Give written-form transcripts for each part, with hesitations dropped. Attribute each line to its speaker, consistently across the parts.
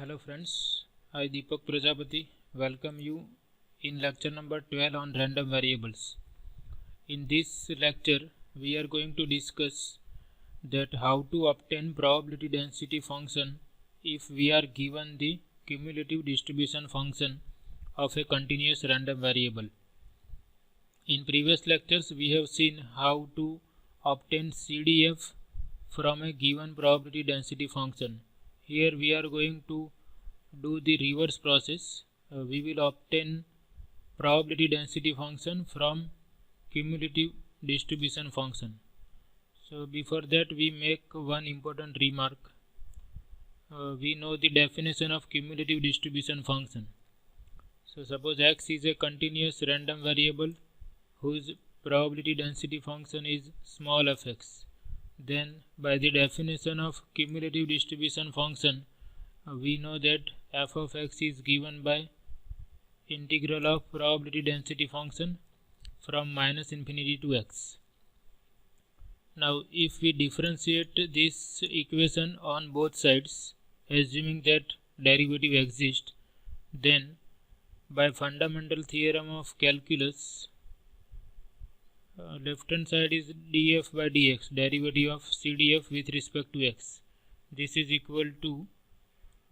Speaker 1: Hello friends, I Deepak Prajapati welcome you in lecture number 12 on random variables. In this lecture we are going to discuss that how to obtain probability density function if we are given the cumulative distribution function of a continuous random variable. In previous lectures we have seen how to obtain CDF from a given probability density function. Here we are going to do the reverse process. We will obtain probability density function from cumulative distribution function. So before that we make one important remark. We know the definition of cumulative distribution function. So suppose x is a continuous random variable whose probability density function is small f x. Then by the definition of cumulative distribution function we know that f of x is given by integral of probability density function from minus infinity to x. Now if we differentiate this equation on both sides, assuming that derivative exists, then by fundamental theorem of calculus, left hand side is df by dx, derivative of CDF with respect to x. This is equal to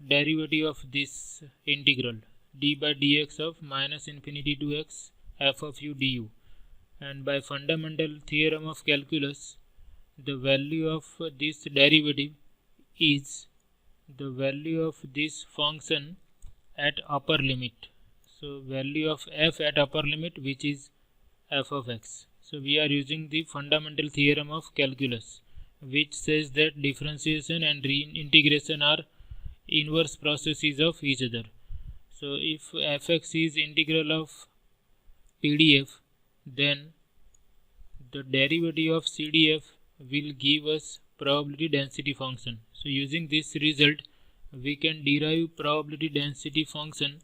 Speaker 1: derivative of this integral d by dx of minus infinity to x f of u du, and by fundamental theorem of calculus the value of this derivative is the value of this function at upper limit. So value of f at upper limit, which is f of x. So we are using the fundamental theorem of calculus, which says that differentiation and reintegration are inverse processes of each other. So if fx is integral of PDF, then the derivative of CDF will give us probability density function. So using this result we can derive probability density function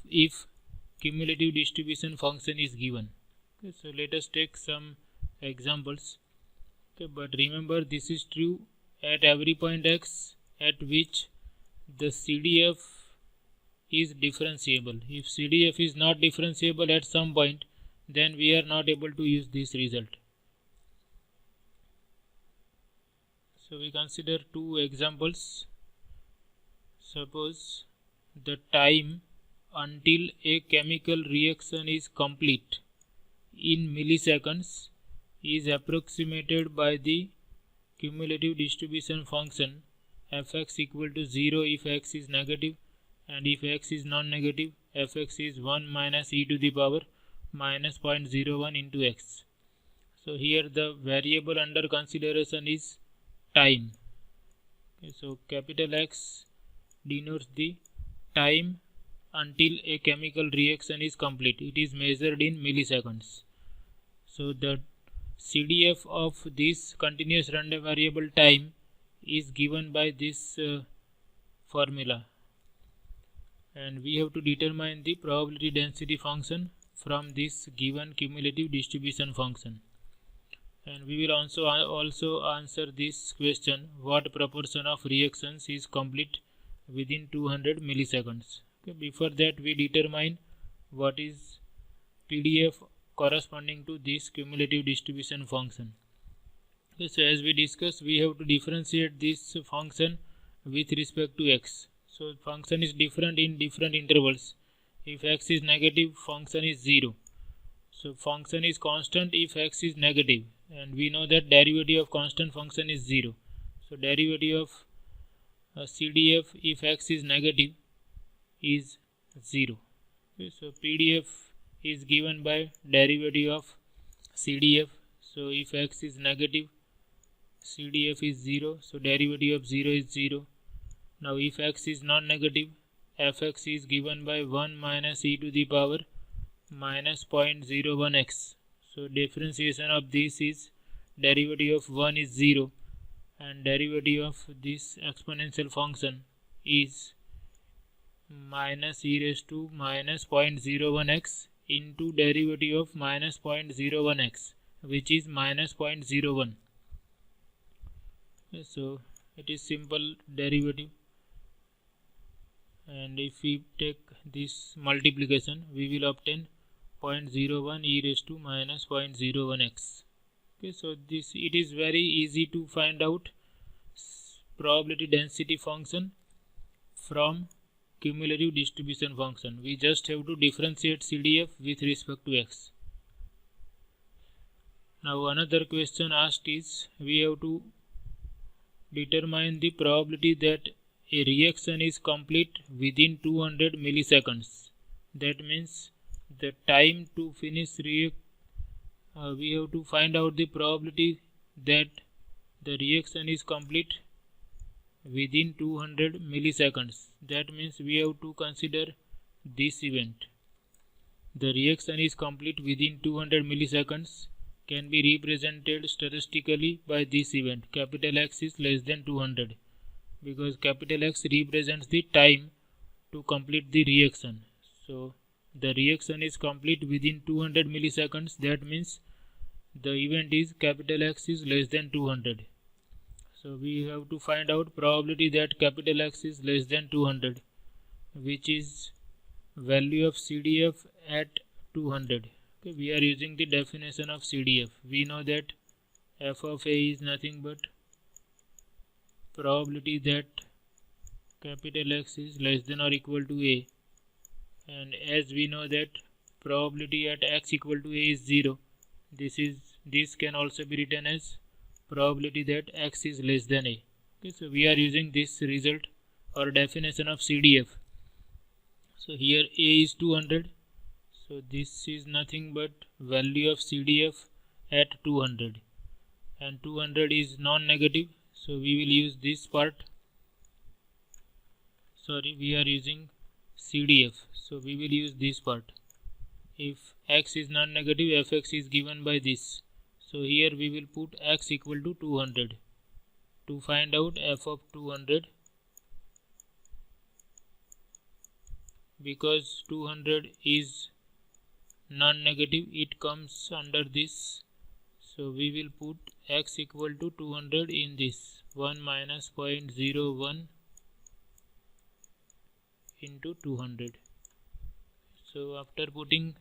Speaker 1: if cumulative distribution function is given. Okay, so let us take some examples. Okay, but remember this is true at every point x at which the CDF is differentiable. If CDF is not differentiable at some point, then we are not able to use this result. So we consider two examples. Suppose the time until a chemical reaction is complete in milliseconds is approximated by the cumulative distribution function fx equal to 0 if x is negative, and if x is non-negative fx is 1 minus e to the power minus 0.01 into x. So here the variable under consideration is time. Okay, so capital X denotes the time until a chemical reaction is complete. It is measured in milliseconds. So the CDF of this continuous random variable time is given by this formula, and we have to determine the probability density function from this given cumulative distribution function. And we will also answer this question: what proportion of reactions is complete within 200 milliseconds. Okay, before that we determine what is PDF corresponding to this cumulative distribution function. Okay, so as we discussed, we have to differentiate this function with respect to x. So function is different in different intervals. If x is negative, function is 0. So function is constant if x is negative, and we know that derivative of constant function is 0. So derivative of CDF if x is negative is 0. Okay, so PDF is given by derivative of CDF. So if x is negative, CDF is 0, so derivative of 0 is 0. Now if x is non-negative, fx is given by 1 minus e to the power minus 0.01 x. So differentiation of this is derivative of 1 is 0, and derivative of this exponential function is minus e raised to minus 0.01 x into derivative of minus 0.01 x, which is minus 0.01. So it is simple derivative. and if we take this multiplication, we will obtain 0.01 e raised to minus 0.01 x. Okay, so it is very easy to find out probability density function from cumulative distribution function. We just have to differentiate CDF with respect to x. Now another question asked is, we have to determine the probability that a reaction is complete within 200 milliseconds. That means the time to finish we have to find out the probability that the reaction is complete within 200 milliseconds. That means we have to consider this event. The reaction is complete within 200 milliseconds can be represented statistically by this event. Capital X is less than 200 because capital X represents the time to complete the reaction. So the reaction is complete within 200 milliseconds. That means the event is capital X is less than 200. So we have to find out probability that capital X is less than 200, which is value of CDF at 200. Okay, we are using the definition of CDF. We know that f of a is nothing but probability that capital X is less than or equal to a, and as we know that probability at x equal to a is 0, this can also be written as probability that x is less than a. Okay, so we are using this result or definition of CDF. So here a is 200, so this is nothing but value of CDF at 200, and 200 is non-negative, so we will use this part. Sorry, we are using CDF, so we will use this part. If x is non-negative, fx is given by this. So here we will put x equal to 200 to find out f of 200, because 200 is non-negative, it comes under this. So we will put x equal to 200 in this 1 minus 0.01 into 200. So after putting,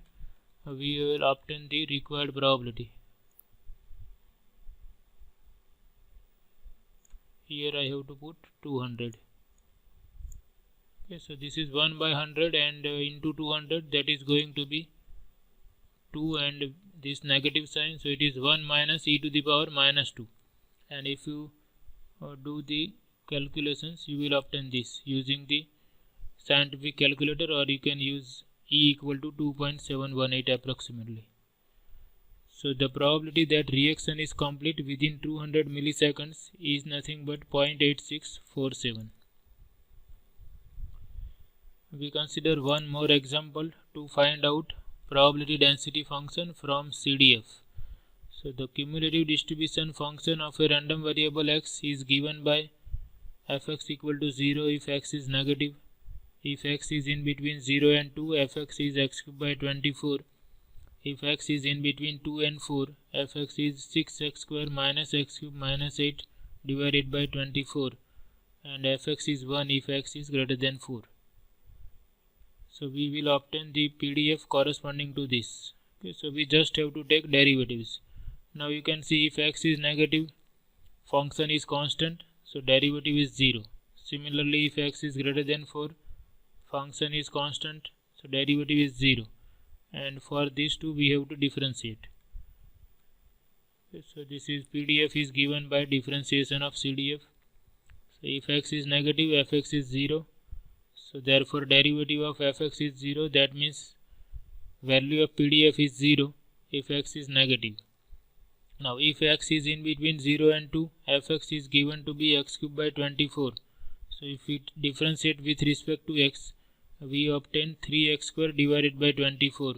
Speaker 1: we will obtain the required probability. Here I have to put 200. Okay, so this is 1 by 100 and into 200, that is going to be 2 and this negative sign, so it is 1 minus e to the power minus 2. And if you do the calculations, you will obtain this using the scientific calculator, or you can use e equal to 2.718 approximately. So the probability that reaction is complete within 200 milliseconds is nothing but 0.8647. We consider one more example to find out probability density function from CDF. So the cumulative distribution function of a random variable x is given by fx equal to 0 if x is negative. If x is in between 0 and 2, fx is x cubed by 24. If x is in between 2 and 4, fx is 6x square minus x cube minus 8 divided by 24, and fx is 1 if x is greater than 4. So we will obtain the PDF corresponding to this. Okay, so we just have to take derivatives. Now you can see if x is negative, function is constant, so derivative is 0. Similarly, if x is greater than 4, function is constant, so derivative is 0. And for these two we have to differentiate. Okay, so this is PDF is given by differentiation of CDF. So if x is negative, fx is 0. So therefore derivative of fx is 0. That means value of PDF is 0 if x is negative. Now if x is in between 0 and 2, fx is given to be x cubed by 24. So if we differentiate with respect to x, we obtain 3x square divided by 24,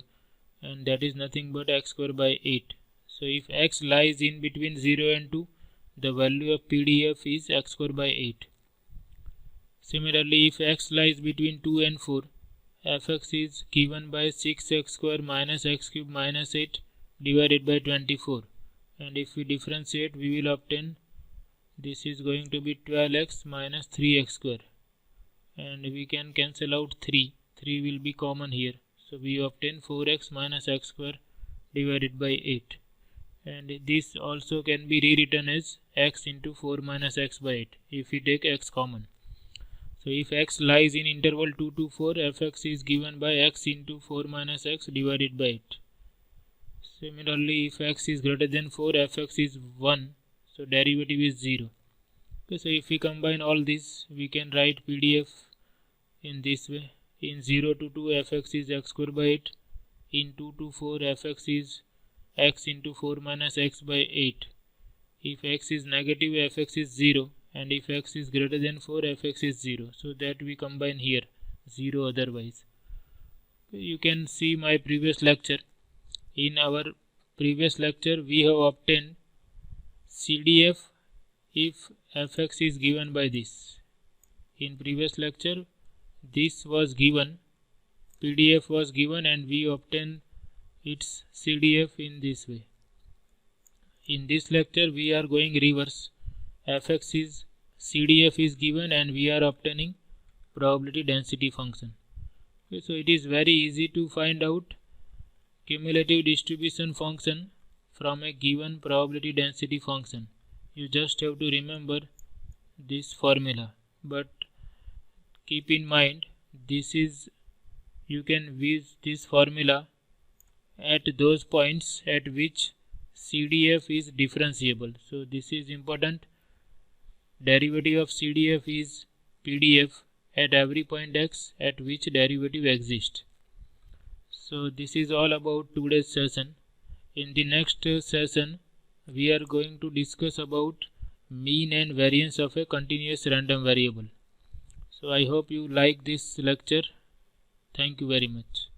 Speaker 1: and that is nothing but x square by 8. So if x lies in between 0 and 2, the value of PDF is x square by 8. Similarly, if x lies between 2 and 4, fx is given by 6x square minus x cube minus 8 divided by 24, and if we differentiate, we will obtain this is going to be 12x minus 3x square, and we can cancel out 3 will be common here, so we obtain 4x minus x square divided by 8, and this also can be rewritten as x into 4 minus x by 8 if we take x common. So if x lies in interval 2 to 4, fx is given by x into 4 minus x divided by 8. Similarly, if x is greater than 4, fx is 1, so derivative is 0. Okay, so if we combine all this, we can write PDF in this way. In 0 to 2, fx is x square by 8. In 2 to 4, fx is x into 4 minus x by 8. If x is negative, fx is 0, and if x is greater than 4, fx is 0. So that we combine here, 0 otherwise. Okay, you can see my previous lecture. In our previous lecture, we have obtained CDF if fx is given by this. In previous lecture, this was given, PDF was given, and we obtained its CDF in this way. In this lecture, we are going reverse. fx is CDF is given, and we are obtaining probability density function. Okay, so it is very easy to find out cumulative distribution function from a given probability density function. You just have to remember this formula, but keep in mind you can use this formula at those points at which CDF is differentiable. So this is important. Derivative of CDF is PDF at every point x at which derivative exists. So this is all about today's session. In the next session, we are going to discuss about mean and variance of a continuous random variable. So I hope you like this lecture. Thank you very much.